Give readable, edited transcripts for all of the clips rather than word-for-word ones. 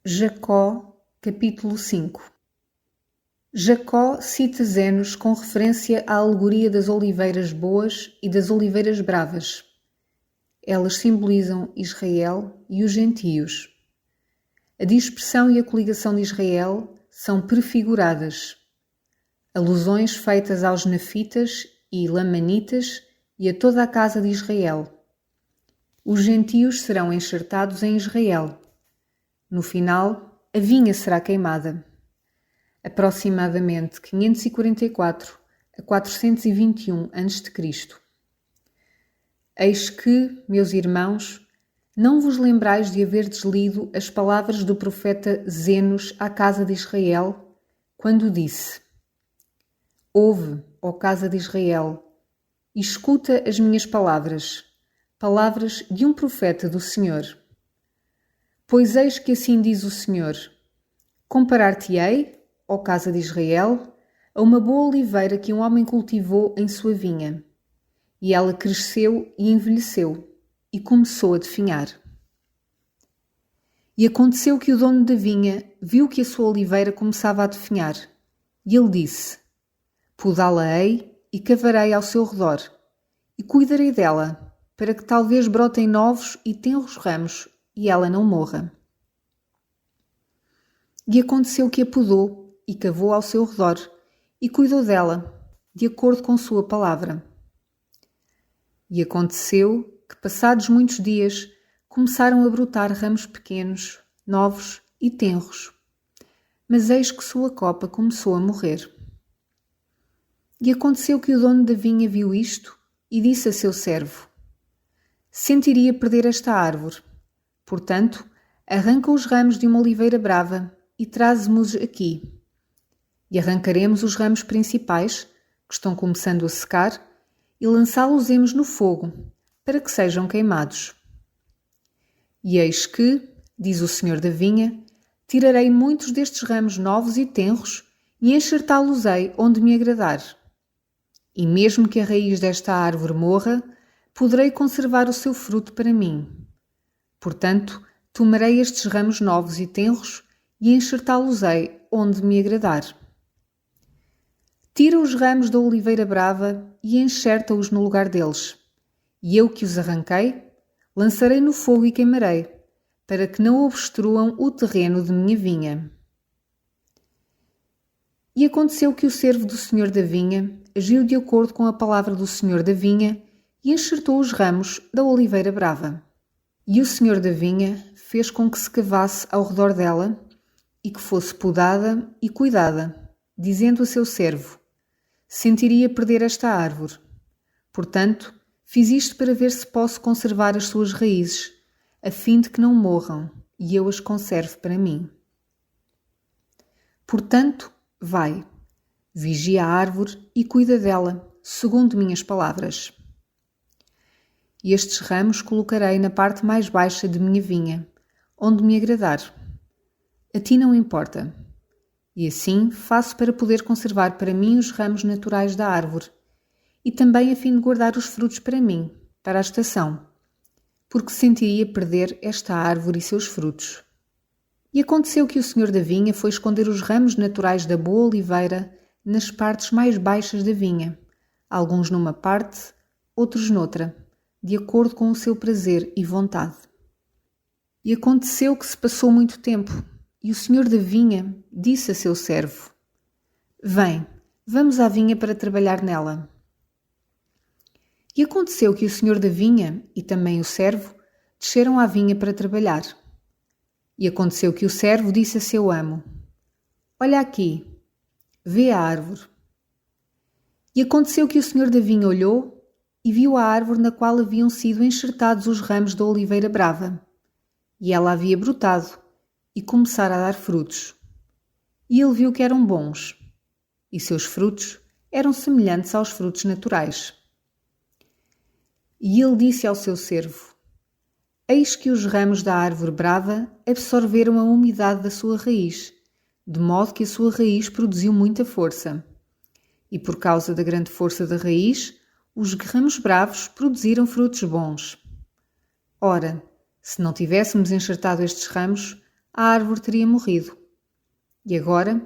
Jacó, capítulo 5. Jacó cita Zenos com referência à alegoria das oliveiras boas e das oliveiras bravas. Elas simbolizam Israel e os gentios. A dispersão e a coligação de Israel são prefiguradas. Alusões feitas aos nefitas e lamanitas e a toda a casa de Israel. Os gentios serão enxertados em Israel. No final, a vinha será queimada. Aproximadamente 544 a 421 a.C. Eis que, meus irmãos, não vos lembrais de haverdes lido as palavras do profeta Zenos à casa de Israel, quando disse: Ouve, ó casa de Israel, e escuta as minhas palavras, palavras de um profeta do Senhor. Pois eis que assim diz o Senhor: Comparar-te-ei, ó casa de Israel, a uma boa oliveira que um homem cultivou em sua vinha. E ela cresceu e envelheceu, e começou a definhar. E aconteceu que o dono da vinha viu que a sua oliveira começava a definhar, e ele disse: Podá-la-ei e cavarei ao seu redor, e cuidarei dela, para que talvez brotem novos e tenros ramos, e ela não morra. E aconteceu que a podou e cavou ao seu redor, e cuidou dela, de acordo com sua palavra. E aconteceu que, passados muitos dias, começaram a brotar ramos pequenos, novos e tenros. Mas eis que sua copa começou a morrer. E aconteceu que o dono da vinha viu isto e disse a seu servo: Sentiria perder esta árvore. Portanto, arranca os ramos de uma oliveira brava e traze-mos aqui. E arrancaremos os ramos principais, que estão começando a secar, e lançá-los-emos no fogo, para que sejam queimados. E eis que, diz o Senhor da vinha, tirarei muitos destes ramos novos e tenros e enxertá-los-ei onde me agradar. E mesmo que a raiz desta árvore morra, poderei conservar o seu fruto para mim. Portanto, tomarei estes ramos novos e tenros e enxertá-los-ei onde me agradar. Tira os ramos da oliveira brava e enxerta-os no lugar deles. E eu que os arranquei, lançarei no fogo e queimarei, para que não obstruam o terreno de minha vinha. E aconteceu que o servo do senhor da vinha agiu de acordo com a palavra do senhor da vinha e enxertou os ramos da oliveira brava. E o senhor da vinha fez com que se cavasse ao redor dela e que fosse podada e cuidada, dizendo a seu servo: Sentiria perder esta árvore. Portanto, fiz isto para ver se posso conservar as suas raízes, a fim de que não morram, e eu as conserve para mim. Portanto, vai, vigia a árvore e cuida dela, segundo minhas palavras. E estes ramos colocarei na parte mais baixa de minha vinha, onde me agradar. A ti não importa. E assim faço para poder conservar para mim os ramos naturais da árvore, e também a fim de guardar os frutos para mim, para a estação, porque sentiria perder esta árvore e seus frutos. E aconteceu que o senhor da vinha foi esconder os ramos naturais da boa oliveira nas partes mais baixas da vinha, alguns numa parte, outros noutra, de acordo com o seu prazer e vontade. E aconteceu que se passou muito tempo, e o senhor da vinha disse a seu servo: Vem, vamos à vinha para trabalhar nela. E aconteceu que o senhor da vinha e também o servo desceram à vinha para trabalhar. E aconteceu que o servo disse a seu amo: Olha aqui, vê a árvore. E aconteceu que o senhor da vinha olhou e viu a árvore na qual haviam sido enxertados os ramos da oliveira brava. E ela havia brotado e começara a dar frutos. E ele viu que eram bons, e seus frutos eram semelhantes aos frutos naturais. E ele disse ao seu servo: Eis que os ramos da árvore brava absorveram a umidade da sua raiz, de modo que a sua raiz produziu muita força. E por causa da grande força da raiz, os ramos bravos produziram frutos bons. Ora, se não tivéssemos enxertado estes ramos, a árvore teria morrido. E agora,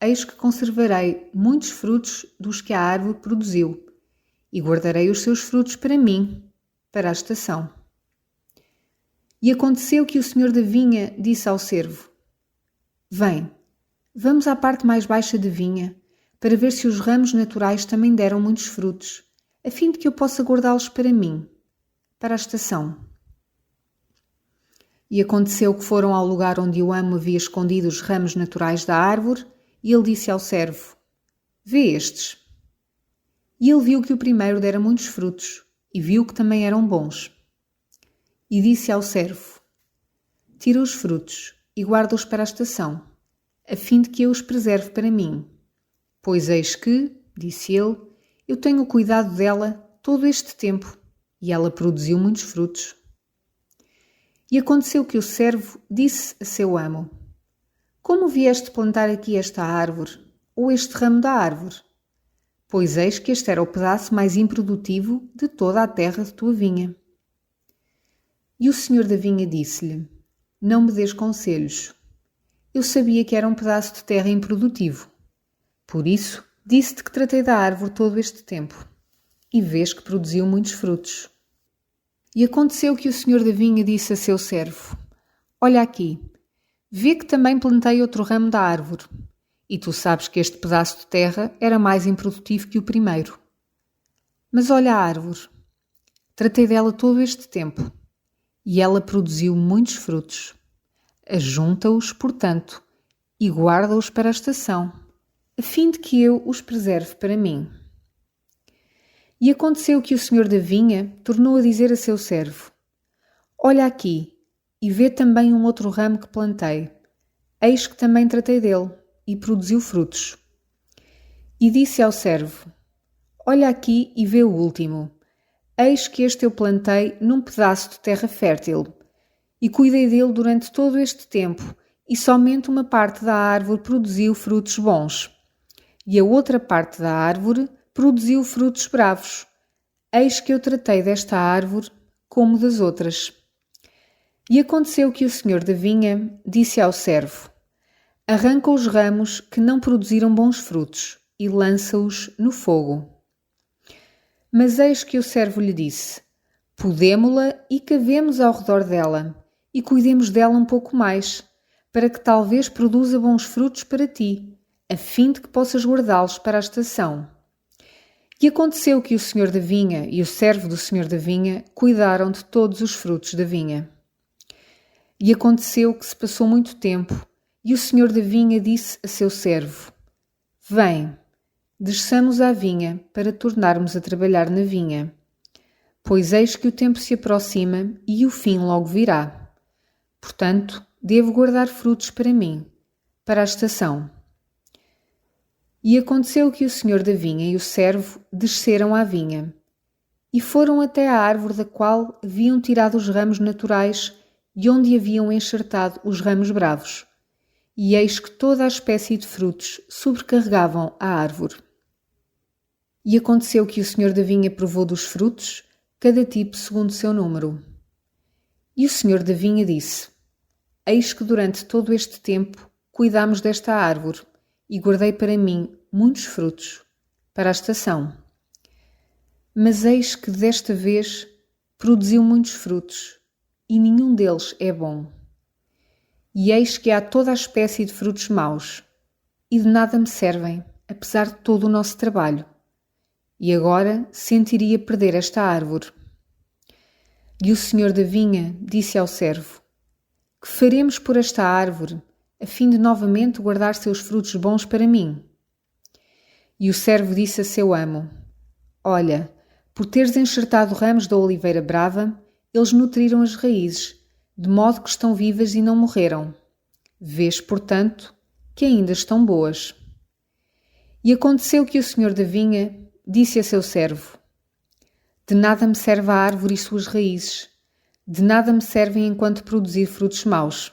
eis que conservarei muitos frutos dos que a árvore produziu, e guardarei os seus frutos para mim, para a estação. E aconteceu que o senhor da vinha disse ao servo: Vem, vamos à parte mais baixa da vinha, para ver se os ramos naturais também deram muitos frutos, a fim de que eu possa guardá-los para mim, para a estação. E aconteceu que foram ao lugar onde o amo havia escondido os ramos naturais da árvore, e ele disse ao servo: Vê estes. E ele viu que o primeiro dera muitos frutos, e viu que também eram bons. E disse ao servo: Tira os frutos e guarda-os para a estação, a fim de que eu os preserve para mim. Pois eis que, disse ele, eu tenho cuidado dela todo este tempo, e ela produziu muitos frutos. E aconteceu que o servo disse a seu amo: Como vieste plantar aqui esta árvore, ou este ramo da árvore? Pois eis que este era o pedaço mais improdutivo de toda a terra de tua vinha. E o senhor da vinha disse-lhe: Não me dês conselhos. Eu sabia que era um pedaço de terra improdutivo. Por isso, disse-te que tratei da árvore todo este tempo, e vês que produziu muitos frutos. E aconteceu que o senhor da vinha disse a seu servo: Olha aqui, vê que também plantei outro ramo da árvore, e tu sabes que este pedaço de terra era mais improdutivo que o primeiro. Mas olha a árvore, tratei dela todo este tempo, e ela produziu muitos frutos. Ajunta-os, portanto, e guarda-os para a estação, a fim de que eu os preserve para mim. E aconteceu que o senhor da vinha tornou a dizer a seu servo: Olha aqui, e vê também um outro ramo que plantei. Eis que também tratei dele, e produziu frutos. E disse ao servo: Olha aqui e vê o último. Eis que este eu plantei num pedaço de terra fértil, e cuidei dele durante todo este tempo, e somente uma parte da árvore produziu frutos bons. E a outra parte da árvore produziu frutos bravos. Eis que eu tratei desta árvore como das outras. E aconteceu que o senhor da vinha disse ao servo: Arranca os ramos que não produziram bons frutos e lança-os no fogo. Mas eis que o servo lhe disse: Podemo-la e cavemos ao redor dela, e cuidemos dela um pouco mais, para que talvez produza bons frutos para ti, a fim de que possas guardá-los para a estação. E aconteceu que o senhor da vinha e o servo do senhor da vinha cuidaram de todos os frutos da vinha. E aconteceu que se passou muito tempo, e o senhor da vinha disse a seu servo: Vem, desçamos à vinha para tornarmos a trabalhar na vinha. Pois eis que o tempo se aproxima e o fim logo virá. Portanto, devo guardar frutos para mim, para a estação. E aconteceu que o senhor da vinha e o servo desceram à vinha, e foram até à árvore da qual haviam tirado os ramos naturais e onde haviam enxertado os ramos bravos. E eis que toda a espécie de frutos sobrecarregavam a árvore. E aconteceu que o senhor da vinha provou dos frutos, cada tipo segundo o seu número. E o senhor da vinha disse: Eis que durante todo este tempo cuidámos desta árvore, e guardei para mim muitos frutos, para a estação. Mas eis que desta vez produziu muitos frutos, e nenhum deles é bom. E eis que há toda a espécie de frutos maus, e de nada me servem, apesar de todo o nosso trabalho. E agora sentiria perder esta árvore. E o senhor da vinha disse ao servo: Que faremos por esta árvore, a fim de novamente guardar seus frutos bons para mim? E o servo disse a seu amo: Olha, por teres enxertado ramos da oliveira brava, eles nutriram as raízes, de modo que estão vivas e não morreram. Vês, portanto, que ainda estão boas. E aconteceu que o senhor da vinha disse a seu servo: De nada me serve a árvore e suas raízes, de nada me servem enquanto produzir frutos maus.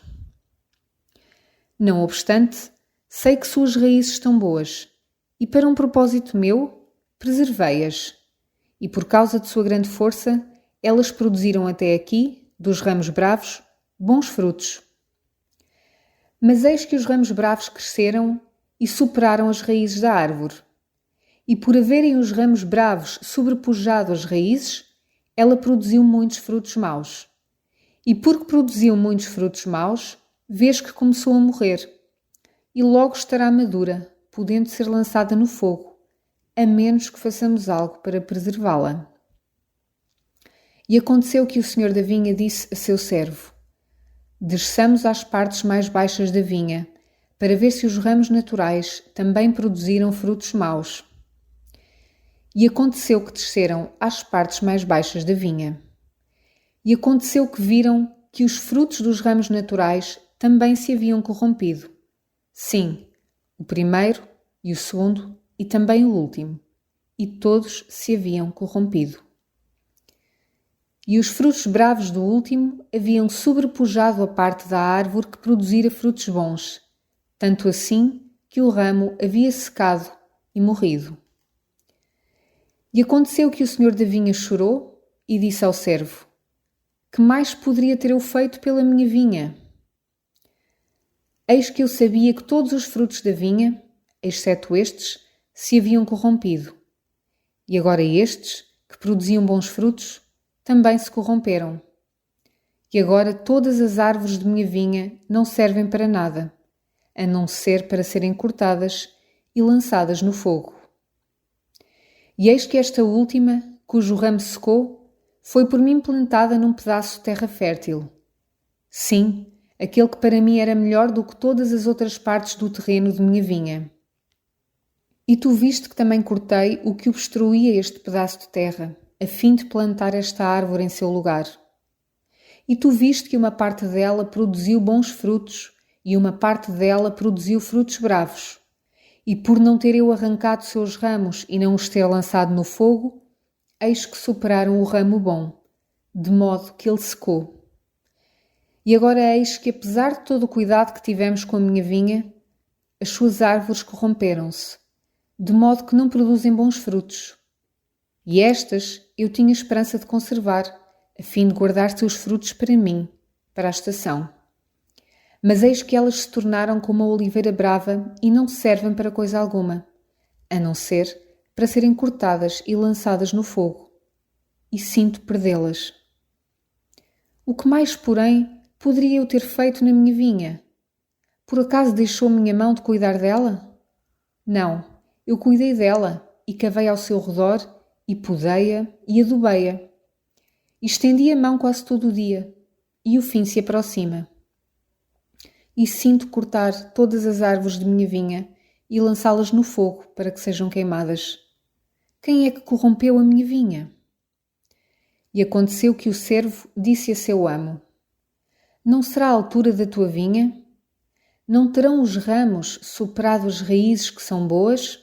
Não obstante, sei que suas raízes estão boas, e para um propósito meu, preservei-as. E por causa de sua grande força, elas produziram até aqui, dos ramos bravos, bons frutos. Mas eis que os ramos bravos cresceram e superaram as raízes da árvore. E por haverem os ramos bravos sobrepujado as raízes, ela produziu muitos frutos maus. E porque produziu muitos frutos maus, vês que começou a morrer. E logo estará madura, podendo ser lançada no fogo, a menos que façamos algo para preservá-la. E aconteceu que o senhor da vinha disse a seu servo: desçamos às partes mais baixas da vinha, para ver se os ramos naturais também produziram frutos maus. E aconteceu que desceram às partes mais baixas da vinha. E aconteceu que viram que os frutos dos ramos naturais também se haviam corrompido. Sim, o primeiro e o segundo e também o último, e todos se haviam corrompido. E os frutos bravos do último haviam sobrepujado a parte da árvore que produzira frutos bons, tanto assim que o ramo havia secado e morrido. E aconteceu que o senhor da vinha chorou e disse ao servo: que mais poderia ter eu feito pela minha vinha? Eis que eu sabia que todos os frutos da vinha, exceto estes, se haviam corrompido. E agora estes, que produziam bons frutos, também se corromperam. E agora todas as árvores de minha vinha não servem para nada, a não ser para serem cortadas e lançadas no fogo. E eis que esta última, cujo ramo secou, foi por mim plantada num pedaço de terra fértil. Sim, aquele que para mim era melhor do que todas as outras partes do terreno de minha vinha. E tu viste que também cortei o que obstruía este pedaço de terra, a fim de plantar esta árvore em seu lugar. E tu viste que uma parte dela produziu bons frutos, e uma parte dela produziu frutos bravos. E por não ter eu arrancado seus ramos e não os ter lançado no fogo, eis que superaram o ramo bom, de modo que ele secou. E agora eis que, apesar de todo o cuidado que tivemos com a minha vinha, as suas árvores corromperam-se, de modo que não produzem bons frutos. E estas eu tinha esperança de conservar, a fim de guardar seus frutos para mim, para a estação. Mas eis que elas se tornaram como a oliveira brava e não servem para coisa alguma, a não ser para serem cortadas e lançadas no fogo. E sinto perdê-las. O que mais, porém, poderia eu ter feito na minha vinha? Por acaso deixou minha mão de cuidar dela? Não, eu cuidei dela e cavei ao seu redor e podei-a e adubei-a. E estendi a mão quase todo o dia, e o fim se aproxima. E sinto cortar todas as árvores de minha vinha e lançá-las no fogo para que sejam queimadas. Quem é que corrompeu a minha vinha? E aconteceu que o servo disse a seu amo: não será a altura da tua vinha? Não terão os ramos superado as raízes que são boas?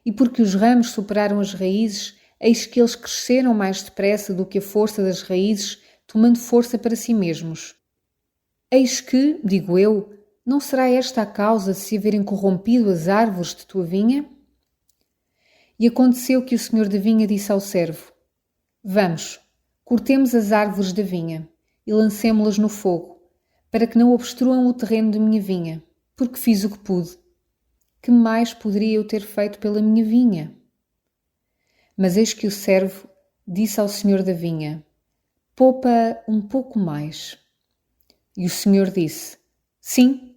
E porque os ramos superaram as raízes, eis que eles cresceram mais depressa do que a força das raízes, tomando força para si mesmos. Eis que, digo eu, não será esta a causa de se haverem corrompido as árvores de tua vinha? E aconteceu que o senhor da vinha disse ao servo: vamos, cortemos as árvores da vinha e lancemo-las no fogo, para que não obstruam o terreno de minha vinha, porque fiz o que pude. Que mais poderia eu ter feito pela minha vinha? Mas eis que o servo disse ao senhor da vinha: poupa um pouco mais. E o senhor disse: sim,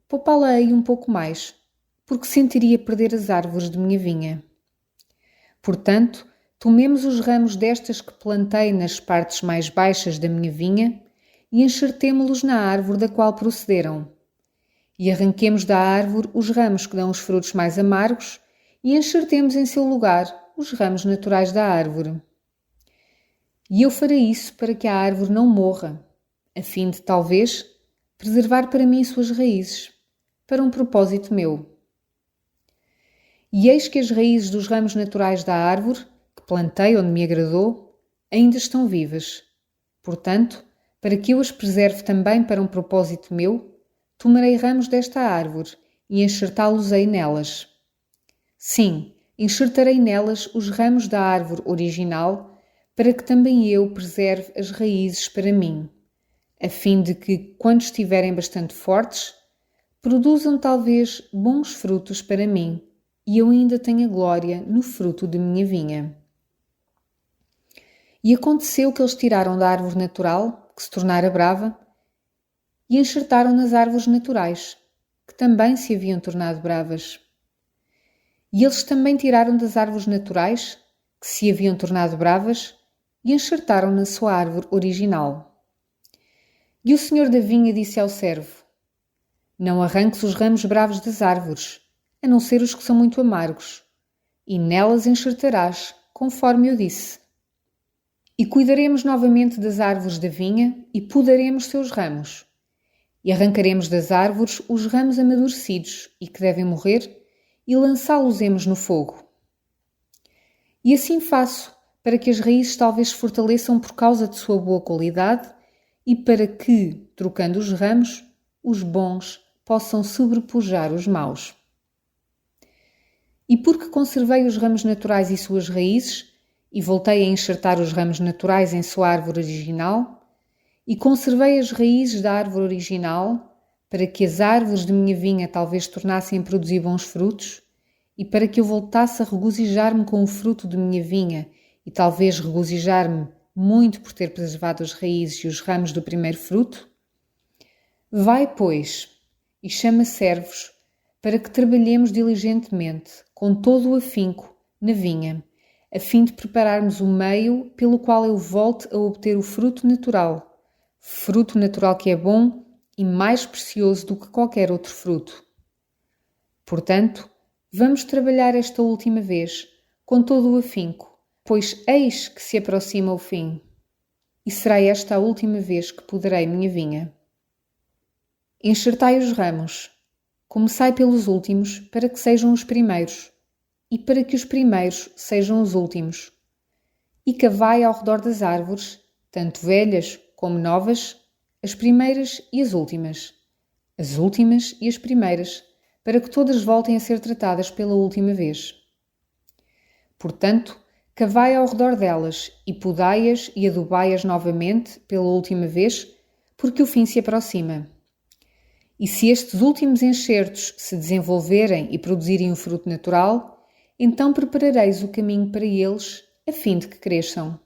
poupá-la-ei um pouco mais, porque sentiria perder as árvores de minha vinha. Portanto, tomemos os ramos destas que plantei nas partes mais baixas da minha vinha e enxertemo-los na árvore da qual procederam. E arranquemos da árvore os ramos que dão os frutos mais amargos e enxertemos em seu lugar os ramos naturais da árvore. E eu farei isso para que a árvore não morra, a fim de, talvez, preservar para mim suas raízes, para um propósito meu. E eis que as raízes dos ramos naturais da árvore, que plantei onde me agradou, ainda estão vivas. Portanto, para que eu as preserve também para um propósito meu, tomarei ramos desta árvore e enxertá-los-ei nelas. Sim, enxertarei nelas os ramos da árvore original, para que também eu preserve as raízes para mim, a fim de que, quando estiverem bastante fortes, produzam talvez bons frutos para mim, e eu ainda tenha glória no fruto de minha vinha. E aconteceu que eles tiraram da árvore natural, que se tornara brava, e enxertaram nas árvores naturais, que também se haviam tornado bravas. E eles também tiraram das árvores naturais, que se haviam tornado bravas, e enxertaram na sua árvore original. E o senhor da vinha disse ao servo: Não arranques os ramos bravos das árvores, a não ser os que são muito amargos, e nelas enxertarás, conforme eu disse. E cuidaremos novamente das árvores da vinha e podaremos seus ramos. E arrancaremos das árvores os ramos amadurecidos e que devem morrer, e lançá-los-emos no fogo. E assim faço, para que as raízes talvez se fortaleçam por causa de sua boa qualidade e para que, trocando os ramos, os bons possam sobrepujar os maus. E porque conservei os ramos naturais e suas raízes, e voltei a enxertar os ramos naturais em sua árvore original, e conservei as raízes da árvore original, para que as árvores de minha vinha talvez tornassem a produzir bons frutos, e para que eu voltasse a regozijar-me com o fruto de minha vinha, e talvez regozijar-me muito por ter preservado as raízes e os ramos do primeiro fruto? Vai, pois, e chama servos, para que trabalhemos diligentemente, com todo o afinco, na vinha, a fim de prepararmos o meio pelo qual eu volte a obter o fruto natural que é bom e mais precioso do que qualquer outro fruto. Portanto, vamos trabalhar esta última vez, com todo o afinco, pois eis que se aproxima o fim, e será esta a última vez que podarei minha vinha. Enxertai os ramos, começai pelos últimos, para que sejam os primeiros, e para que os primeiros sejam os últimos. E cavai ao redor das árvores, tanto velhas como novas, as primeiras e as últimas e as primeiras, para que todas voltem a ser tratadas pela última vez. Portanto, cavai ao redor delas, e podai-as e adubai-as novamente pela última vez, porque o fim se aproxima. E se estes últimos enxertos se desenvolverem e produzirem o fruto natural, então preparareis o caminho para eles, a fim de que cresçam.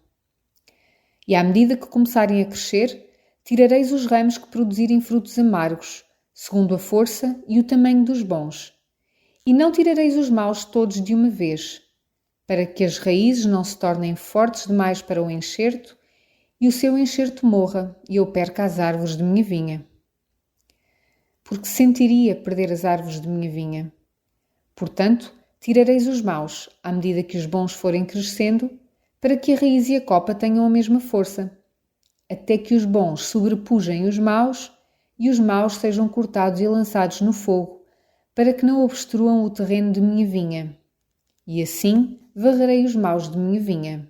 E à medida que começarem a crescer, tirareis os ramos que produzirem frutos amargos, segundo a força e o tamanho dos bons. E não tirareis os maus todos de uma vez, para que as raízes não se tornem fortes demais para o enxerto, e o seu enxerto morra, e eu perca as árvores de minha vinha. Porque sentiria perder as árvores de minha vinha. Portanto, tirareis os maus, à medida que os bons forem crescendo, para que a raiz e a copa tenham a mesma força, até que os bons sobrepujem os maus e os maus sejam cortados e lançados no fogo, para que não obstruam o terreno de minha vinha. E assim varrerei os maus de minha vinha.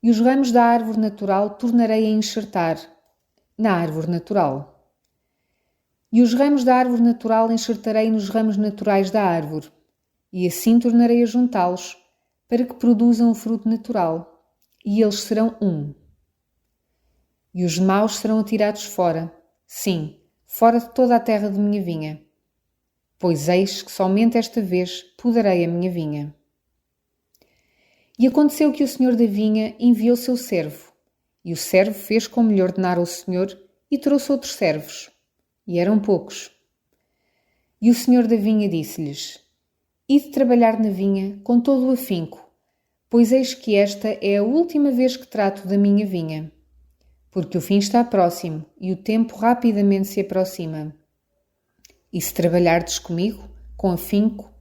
E os ramos da árvore natural tornarei a enxertar na árvore natural. E os ramos da árvore natural enxertarei nos ramos naturais da árvore, e assim tornarei a juntá-los, para que produzam o fruto natural, e eles serão um. E os maus serão atirados fora, sim, fora de toda a terra de minha vinha, pois eis que somente esta vez podarei a minha vinha. E aconteceu que o senhor da vinha enviou seu servo, e o servo fez como lhe ordenara o senhor, e trouxe outros servos, e eram poucos. E o senhor da vinha disse-lhes: Ide trabalhar na vinha com todo o afinco, pois eis que esta é a última vez que trato da minha vinha, porque o fim está próximo e o tempo rapidamente se aproxima. E se trabalhardes comigo, com afinco,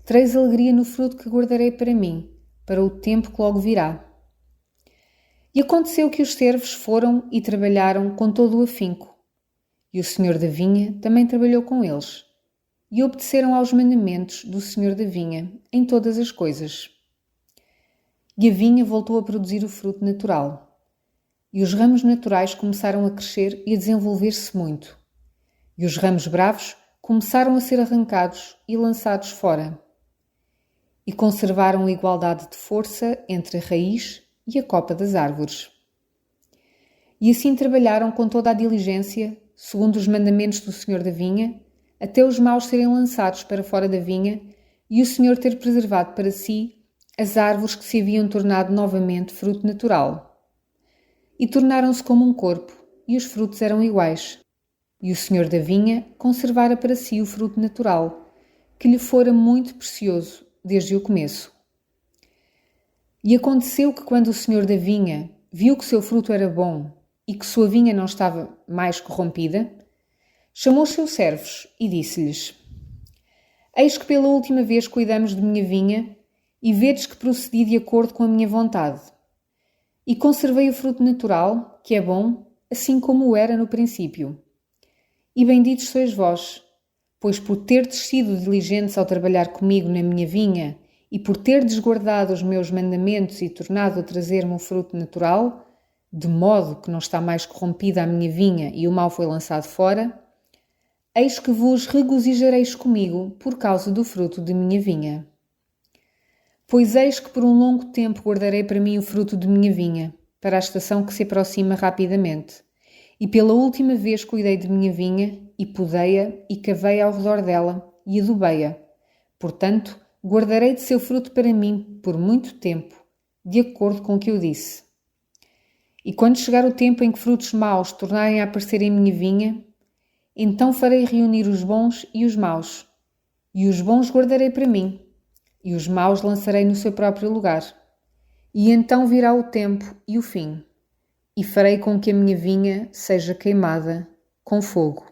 tereis alegria no fruto que guardarei para mim, para o tempo que logo virá. E aconteceu que os servos foram e trabalharam com todo o afinco, e o senhor da vinha também trabalhou com eles, e obedeceram aos mandamentos do senhor da vinha em todas as coisas. E a vinha voltou a produzir o fruto natural, e os ramos naturais começaram a crescer e a desenvolver-se muito, e os ramos bravos começaram a ser arrancados e lançados fora, e conservaram a igualdade de força entre a raiz e a copa das árvores. E assim trabalharam com toda a diligência, segundo os mandamentos do Senhor da vinha, até os maus serem lançados para fora da vinha e o Senhor ter preservado para si as árvores que se haviam tornado novamente fruto natural. E tornaram-se como um corpo, e os frutos eram iguais. E o Senhor da vinha conservara para si o fruto natural, que lhe fora muito precioso desde o começo. E aconteceu que quando o Senhor da vinha viu que seu fruto era bom e que sua vinha não estava mais corrompida, chamou os seus servos e disse-lhes: Eis que pela última vez cuidamos de minha vinha e vedes que procedi de acordo com a minha vontade. E conservei o fruto natural, que é bom, assim como o era no princípio. E benditos sois vós, pois por terdes sido diligentes ao trabalhar comigo na minha vinha e por terdes guardado os meus mandamentos e tornado a trazer-me o fruto natural, de modo que não está mais corrompida a minha vinha e o mal foi lançado fora, eis que vos regozijareis comigo por causa do fruto de minha vinha. Pois eis que por um longo tempo guardarei para mim o fruto de minha vinha, para a estação que se aproxima rapidamente. E pela última vez cuidei de minha vinha, e podei-a, e cavei ao redor dela, e adubei-a. Portanto, guardarei de seu fruto para mim por muito tempo, de acordo com o que eu disse. E quando chegar o tempo em que frutos maus tornarem a aparecer em minha vinha, então farei reunir os bons e os maus, e os bons guardarei para mim, e os maus lançarei no seu próprio lugar. E então virá o tempo e o fim, e farei com que a minha vinha seja queimada com fogo.